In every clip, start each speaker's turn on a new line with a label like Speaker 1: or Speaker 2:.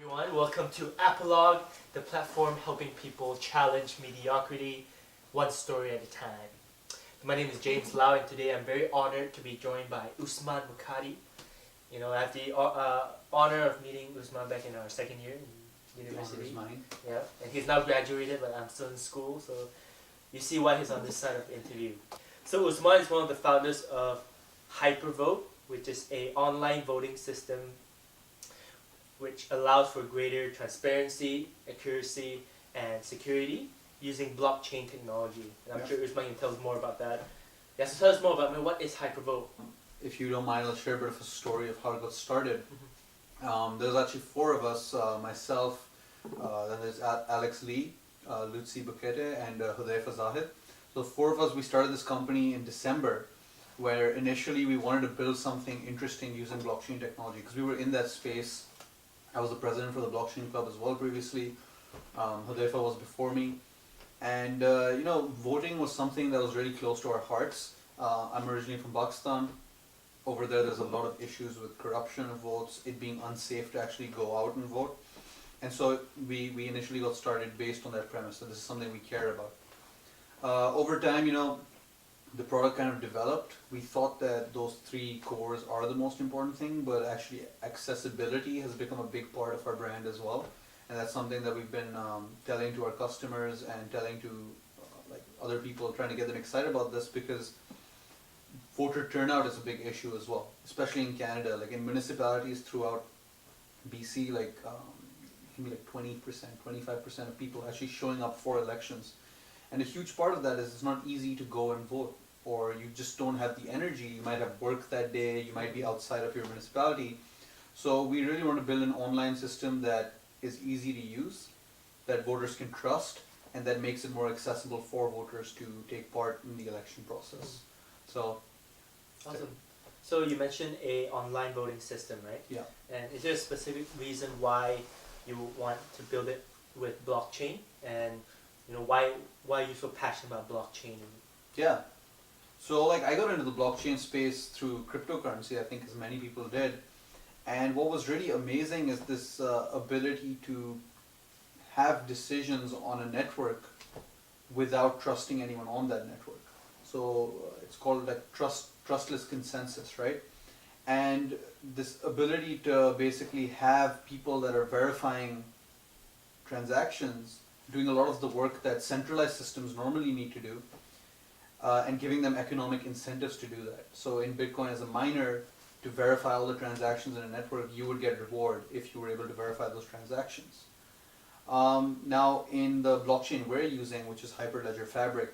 Speaker 1: everyone, welcome to Apologue, the platform helping people challenge mediocrity one story at a time. My name is James Lau, and today I'm very honored to be joined by Usman Mukaty. I have the honor of meeting Usman back in our second year in university.
Speaker 2: The honor is mine.
Speaker 1: Yeah, and he's now graduated, but I'm still in school, so you see why he's on this side of the interview. So Usman is one of the founders of HyperVote, which is an online voting system which allows for greater transparency, accuracy, and security using blockchain technology. And I'm sure Usman can tell us more about that. Yes, so tell us more about what is HyperVote.
Speaker 2: If you don't mind, I'll share a bit of a story of how it got started. There's actually four of us, myself, then there's Alex Lee, Usman Mukaty, and Hudayfa Zahid. So four of us, we started this company in December, where initially we wanted to build something interesting using blockchain technology, because we were in that space. I was the president for the Blockchain Club as well previously. Hudayfa was before me. And voting was something that was really close to our hearts. I'm originally from Pakistan. Over there's a lot of issues with corruption of votes, it being unsafe to actually go out and vote. And so we initially got started based on that premise, that this is something we care about. Over time, the product kind of developed. We thought that those three cores are the most important thing, but actually accessibility has become a big part of our brand as well. And that's something that we've been telling to our customers and telling to other people, trying to get them excited about this, because voter turnout is a big issue as well, especially in Canada. Like in municipalities throughout BC, it can be 20%, 25% of people actually showing up for elections. And a huge part of that is it's not easy to go and vote, or you just don't have the energy. You might have work that day, you might be outside of your municipality. So we really want to build an online system that is easy to use, that voters can trust, and that makes it more accessible for voters to take part in the election process. So,
Speaker 1: awesome. So you mentioned a online voting system, right?
Speaker 2: Yeah.
Speaker 1: And is there a specific reason why you want to build it with blockchain? And why are you so passionate about blockchain?
Speaker 2: Yeah. So I got into the blockchain space through cryptocurrency, I think as many people did. And what was really amazing is this ability to have decisions on a network without trusting anyone on that network. So it's called trustless consensus, right? And this ability to basically have people that are verifying transactions, doing a lot of the work that centralized systems normally need to do, and giving them economic incentives to do that. So in Bitcoin, as a miner, to verify all the transactions in a network, you would get a reward if you were able to verify those transactions. Now in the blockchain we're using, which is Hyperledger Fabric,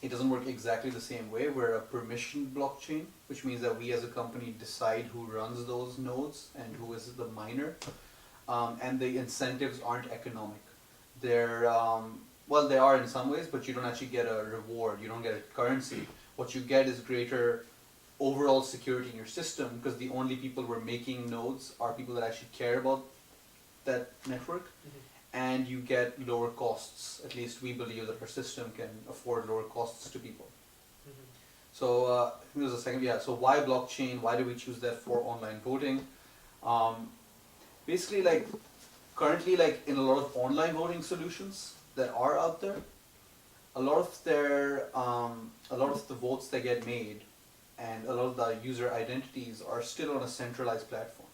Speaker 2: it doesn't work exactly the same way. We're a permissioned blockchain, which means that we as a company decide who runs those nodes and who is the miner, and the incentives aren't economic. They're, well, they are in some ways, but you don't actually get a reward, you don't get a currency. What you get is greater overall security in your system, because the only people who are making nodes are people that actually care about that network, and you get lower costs. At least we believe that our system can afford lower costs to people. So I think there's a second, so why blockchain? Why do we choose that for online voting? Basically, currently, in a lot of online voting solutions that are out there, a lot of the votes that get made and a lot of the user identities are still on a centralized platform.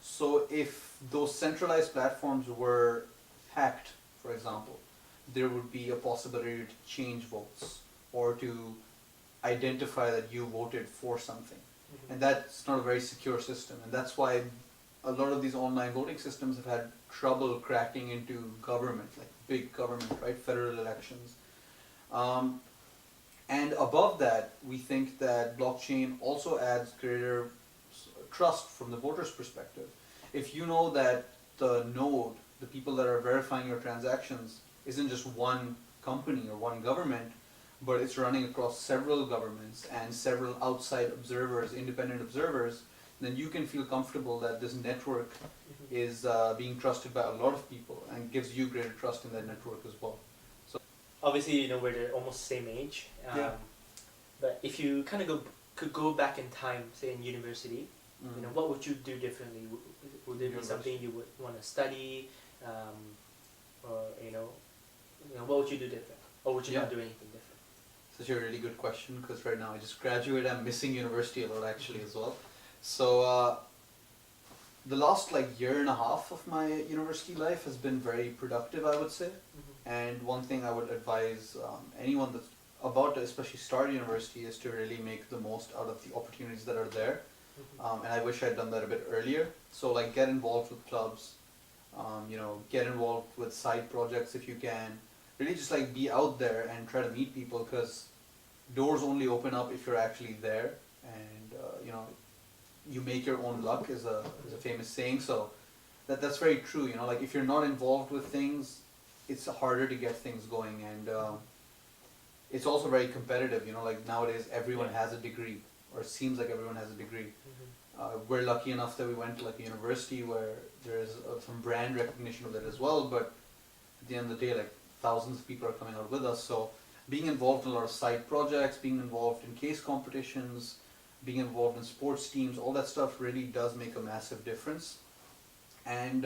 Speaker 2: So if those centralized platforms were hacked, for example, there would be a possibility to change votes or to identify that you voted for something. And that's not a very secure system, and that's why a lot of these online voting systems have had trouble cracking into government, big government, right? Federal elections. And above that, we think that blockchain also adds greater trust from the voter's perspective. If you know that the node, the people that are verifying your transactions, isn't just one company or one government, but it's running across several governments and several outside observers, independent observers, then you can feel comfortable that this network is being trusted by a lot of people and gives you greater trust in that network as well. So
Speaker 1: obviously, we're almost the same age. But if you kind of could go back in time, say in university, what would you do differently? Would there be something you would want to study, or what would you do different, or would you not do anything different?
Speaker 2: Such a really good question, because right now I just graduated. I'm missing university a lot actually as well. So the last year and a half of my university life has been very productive, I would say. And one thing I would advise anyone that's about to especially start university is to really make the most out of the opportunities that are there. And I wish I'd done that a bit earlier. So get involved with clubs, get involved with side projects if you can. Really just be out there and try to meet people, because doors only open up if you're actually there. And you make your own luck is a famous saying. So that's very true. If you're not involved with things, it's harder to get things going. And it's also very competitive. Nowadays everyone has a degree, or it seems like everyone has a degree. We're lucky enough that we went to a university where there is some brand recognition of it as well, but at the end of the day, thousands of people are coming out with us. So being involved in a lot of side projects, being involved in case competitions, being involved in sports teams, all that stuff really does make a massive difference. And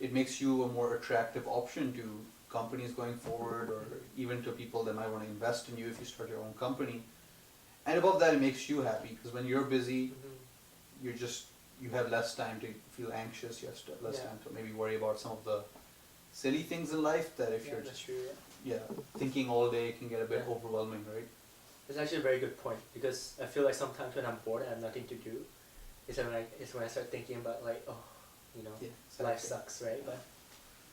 Speaker 2: it makes you a more attractive option to companies going forward, or even to people that might want to invest in you if you start your own company. And above that, it makes you happy, because when you're busy, you have less time to feel anxious. You have less time to maybe worry about some of the silly things in life that if you're just thinking all day, it can get a bit overwhelming, right?
Speaker 1: It's actually a very good point, because I feel like sometimes when I'm bored and I have nothing to do, it's when I start thinking about life sucks, right? But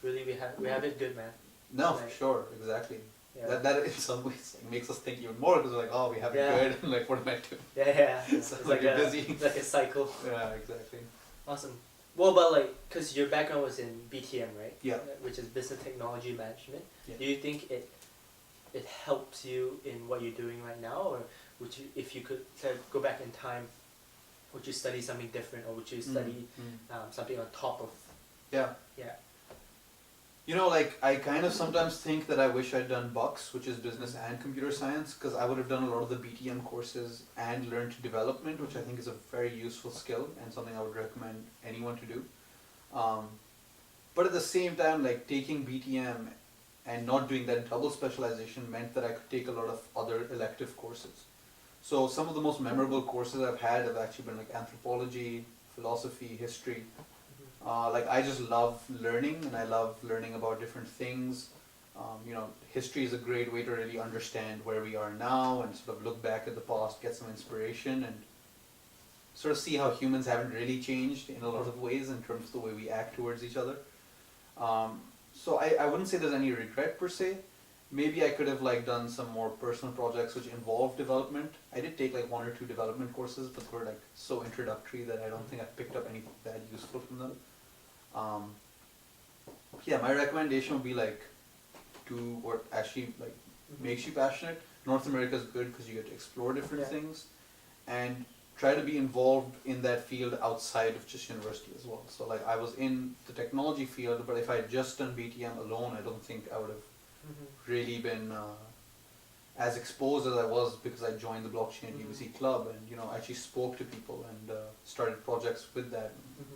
Speaker 1: really we have it good, man.
Speaker 2: No, for sure, exactly. Yeah. That in some ways makes us think even more, because we're we have it good, and what am I doing?
Speaker 1: Yeah.
Speaker 2: So
Speaker 1: it's
Speaker 2: you're busy.
Speaker 1: It's like a cycle.
Speaker 2: Yeah, exactly.
Speaker 1: Awesome. Well, but because your background was in BTM, right?
Speaker 2: Yeah.
Speaker 1: Which is Business Technology Management.
Speaker 2: Yeah.
Speaker 1: Do you think it helps you in what you're doing right now, or would you, if you could go back in time, would you study something different, or would you study something on top of?
Speaker 2: Yeah.
Speaker 1: Yeah.
Speaker 2: I kind of sometimes think that I wish I'd done BUCS, which is Business and Computer Science, because I would have done a lot of the BTM courses and learned development, which I think is a very useful skill and something I would recommend anyone to do. But at the same time, taking BTM and not doing that double specialization meant that I could take a lot of other elective courses. So some of the most memorable courses I've had have actually been anthropology, philosophy, history. I just love learning, and I love learning about different things. History is a great way to really understand where we are now and sort of look back at the past, get some inspiration, and sort of see how humans haven't really changed in a lot of ways in terms of the way we act towards each other. So I wouldn't say there's any regret per se. Maybe I could have done some more personal projects which involve development. I did take 1 or 2 development courses, but they were so introductory that I don't think I picked up anything that useful from them. My recommendation would be do what actually makes you passionate. North America is good because you get to explore different things, and try to be involved in that field outside of just university as well. So I was in the technology field, but if I had just done BTM alone, I don't think I would have really been as exposed as I was, because I joined the Blockchain at UBC Club, and actually spoke to people and started projects with that,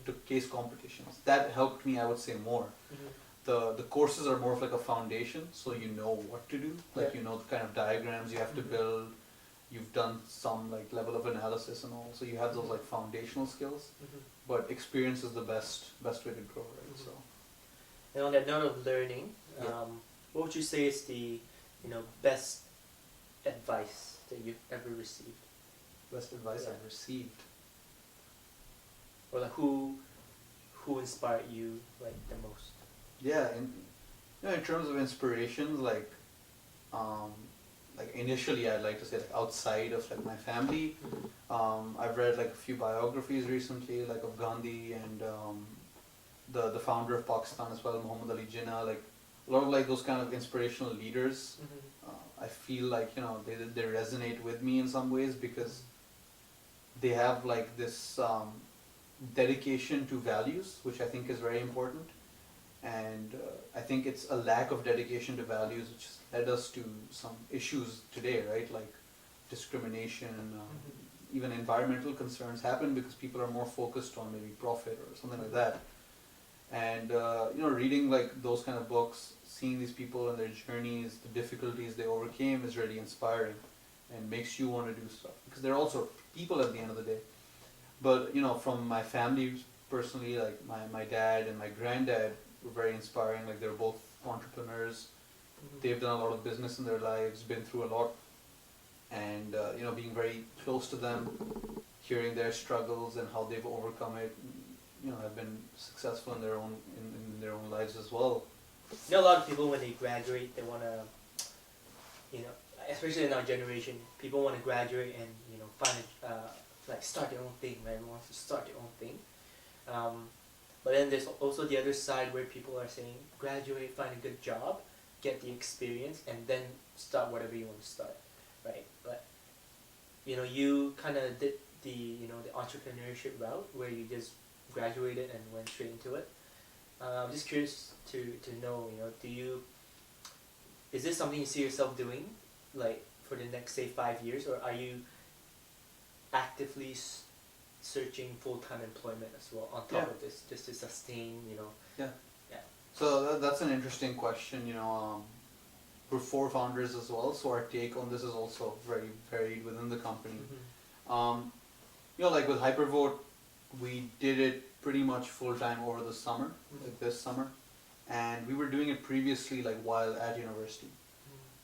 Speaker 2: took case competitions. That helped me, I would say, more. The courses are more of a foundation, so you know what to do, you know the kind of diagrams you have to build. You've done some level of analysis and all, so you have those foundational skills. But experience is the best way to grow, right? So.
Speaker 1: And on that note of learning, what would you say is the best advice that you've ever received?
Speaker 2: Best advice I've received.
Speaker 1: Or who inspired you the most?
Speaker 2: Yeah, in terms of inspirations, initially I'd like to say outside of my family. I've read a few biographies recently, of Gandhi and the founder of Pakistan as well, Muhammad Ali Jinnah. A lot of those kind of inspirational leaders. I feel they resonate with me in some ways, because they have this dedication to values, which I think is very important. And I think it's a lack of dedication to values which has led us to some issues today, right? Discrimination, even environmental concerns happen because people are more focused on maybe profit or something like that. And reading like those kind of books, seeing these people and their journeys, the difficulties they overcame is really inspiring and makes you want to do stuff because they're also people at the end of the day. But from my family personally, like my dad and my granddad were very inspiring. Like they're both entrepreneurs. They've done a lot of business in their lives, been through a lot, and being very close to them, hearing their struggles and how they've overcome it, have been successful in their own lives as well.
Speaker 1: A lot of people when they graduate, they want to, especially in our generation, people want to graduate and find start their own thing. Right? Everyone wants to start their own thing. But then there's also the other side where people are saying, graduate, find a good job, get the experience, and then start whatever you want to start, right? But you kind of did the the entrepreneurship route where you just graduated and went straight into it. I'm just curious to know, is this something you see yourself doing, like for the next say 5 years, or are you actively searching full-time employment as well on top of this, just to sustain,
Speaker 2: Yeah. So that's an interesting question. We're 4 founders as well, so our take on this is also very varied within the company. Like with HyperVote, we did it pretty much full-time over the summer, like this summer, and we were doing it previously like while at university.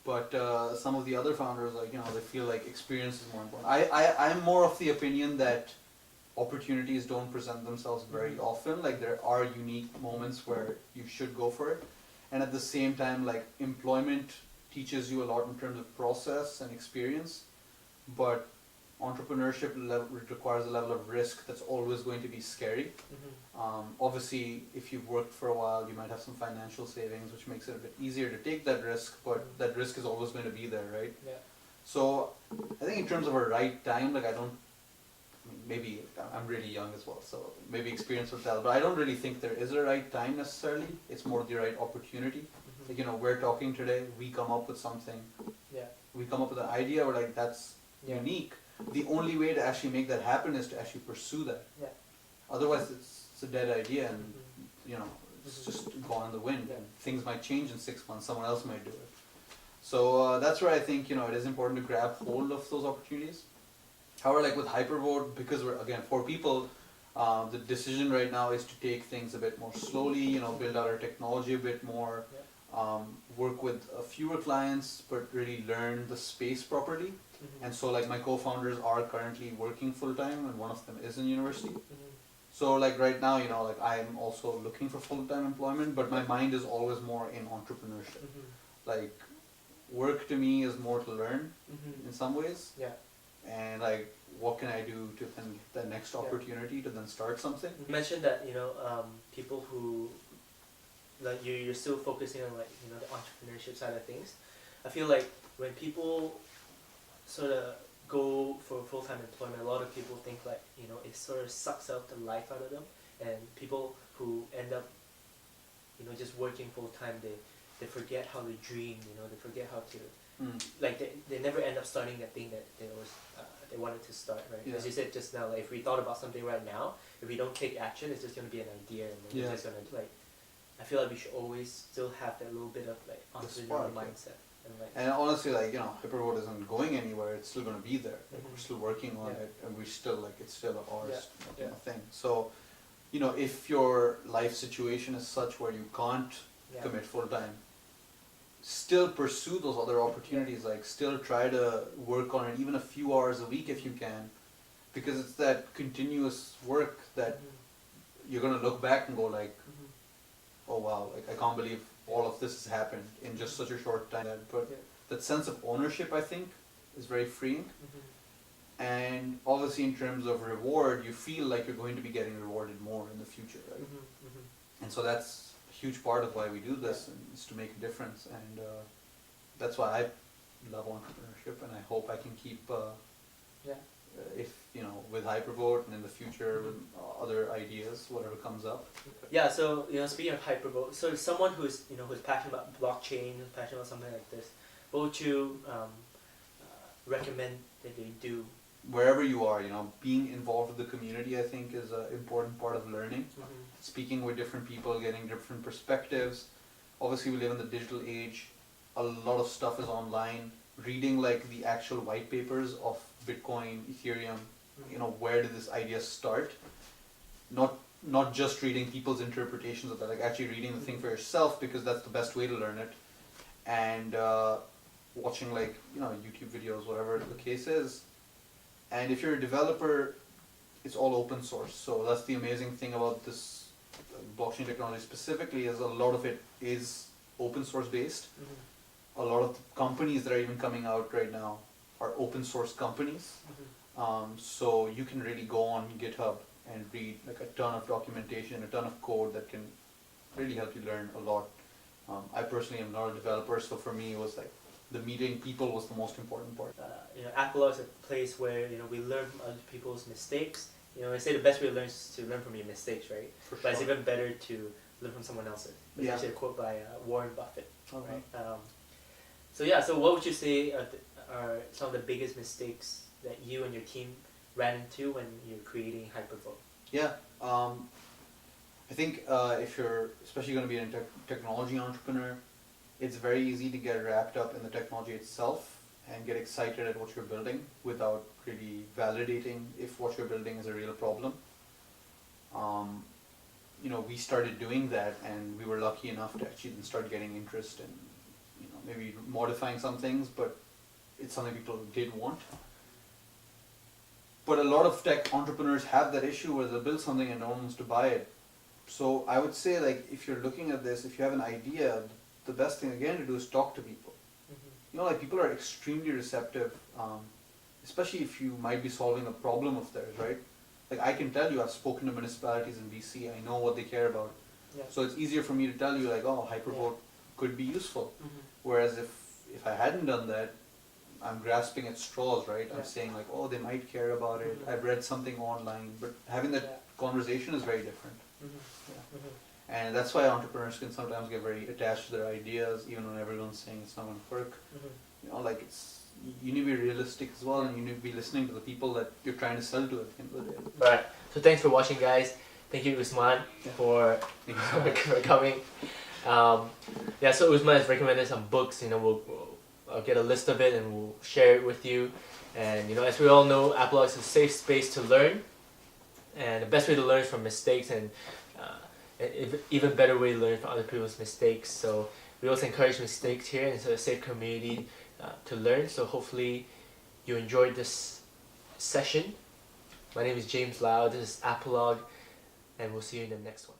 Speaker 2: But some of the other founders, they feel like experience is more important. I'm more of the opinion that opportunities don't present themselves very often. Like there are unique moments where you should go for it, and at the same time, like employment teaches you a lot in terms of process and experience, but entrepreneurship requires a level of risk that's always going to be scary. Obviously, if you've worked for a while, you might have some financial savings, which makes it a bit easier to take that risk, but that risk is always going to be there, right?
Speaker 1: Yeah.
Speaker 2: So I think in terms of a right time, maybe I'm really young as well, so maybe experience will tell, but I don't really think there is a right time necessarily. It's more the right opportunity. Like, we're talking today, we come up with something.
Speaker 1: Yeah.
Speaker 2: We come up with an idea, we're like, that's unique. The only way to actually make that happen is to actually pursue that.
Speaker 1: Yeah.
Speaker 2: Otherwise, it's a dead idea, and it's just gone in the wind. And things might change in 6 months. Someone else might do it. So that's where I think it is important to grab hold of those opportunities. However, like with HyperVote, because we're again 4 people, the decision right now is to take things a bit more slowly. Build out our technology a bit more. Work with fewer clients, but really learn the space properly. And so like my co-founders are currently working full-time, and one of them is in university. So like right now, like I'm also looking for full-time employment, but my mind is always more in entrepreneurship. Like work to me is more to learn in some ways.
Speaker 1: Yeah.
Speaker 2: And like what can I do to then get the next opportunity to then start something.
Speaker 1: You mentioned that people who like you're still focusing on like the entrepreneurship side of things. I feel like when people sort of go for full-time employment, a lot of people think like it sort of sucks out the life out of them, and people who end up just working full-time, they forget how to dream, they forget how to like they never end up starting that thing that they wanted to start, right? As you said just now, like if we thought about something right now, if we don't take action, it's just going to be an idea, and then we're just going to like, I feel like we should always still have that little bit of like entrepreneurial mindset.
Speaker 2: And honestly, like HyperVote isn't going anywhere. It's still going to be there. Like, we're still working on it, and we still like it's still ours thing. So, if your life situation is such where you can't commit full time, still pursue those other opportunities. Like still try to work on it even a few hours a week if you can, because it's that continuous work that you're going to look back and go like, oh wow, like I can't believe all of this has happened in just such a short time. But that sense of ownership, I think, is very freeing. And obviously in terms of reward, you feel like you're going to be getting rewarded more in the future, right? And so that's a huge part of why we do this, and is to make a difference. And that's why I love entrepreneurship, and I hope I can keep, if with HyperVote and in the future with other ideas, whatever comes up.
Speaker 1: Yeah, so speaking of HyperVote, so someone who's who's passionate about blockchain, who's passionate about something like this, what would you recommend that they do
Speaker 2: wherever you are, being involved with the community, I think, is an important part of learning. Speaking with different people, getting different perspectives. Obviously, we live in the digital age. A lot of stuff is online. Reading like the actual white papers of Bitcoin, Ethereum, where did this idea start? Not just reading people's interpretations of that, like actually reading the thing for yourself, because that's the best way to learn it. And watching like YouTube videos, whatever the case is. And if you're a developer, it's all open source. So that's the amazing thing about this blockchain technology specifically, is a lot of it is open source based. A lot of the companies that are even coming out right now are open source companies. So you can really go on GitHub and read like a ton of documentation, a ton of code that can really help you learn a lot. I personally am not a developer, so for me it was like the meeting people was the most important part.
Speaker 1: Apologue is a place where we learn from other people's mistakes. They say the best way to learn is to learn from your mistakes, right?
Speaker 2: For
Speaker 1: But it's
Speaker 2: sure.
Speaker 1: even better to learn from someone else's. It's actually a quote by Warren Buffett.
Speaker 2: Okay.
Speaker 1: Right? So what would you say are some of the biggest mistakes that you and your team ran into when you're creating HyperVote?
Speaker 2: Yeah, I think if you're especially going to be a technology entrepreneur, it's very easy to get wrapped up in the technology itself and get excited at what you're building without really validating if what you're building is a real problem. We started doing that, and we were lucky enough to actually then start getting interest in, maybe modifying some things, but it's something people did want. But a lot of tech entrepreneurs have that issue where they'll build something and no one wants to buy it. So I would say, like, if you're looking at this, if you have an idea, the best thing again to do is talk to people. People are extremely receptive, especially if you might be solving a problem of theirs, right? Like, I can tell you, I've spoken to municipalities in BC, I know what they care about.
Speaker 1: Yeah.
Speaker 2: So it's easier for me to tell you, like, oh, HyperVote could be useful. Whereas if I hadn't done that, I'm grasping at straws, right? I'm saying like, oh, they might care about it. I've read something online, but having that conversation is very different. And that's why entrepreneurs can sometimes get very attached to their ideas, even when everyone's saying it's not going to work. You need to be realistic as well, and you need to be listening to the people that you're trying to sell to at the end of the day.
Speaker 1: Alright, so thanks for watching, guys. Thank you, Usman, for coming. So Usman has recommended some books. I'll get a list of it and we'll share it with you. And as we all know, Apologue is a safe space to learn, and the best way to learn is from mistakes, and an even better way to learn from other people's mistakes. So we also encourage mistakes here, and it's a safe community to learn. So hopefully you enjoyed this session. My name is James Lau. This is Apologue, and we'll see you in the next one.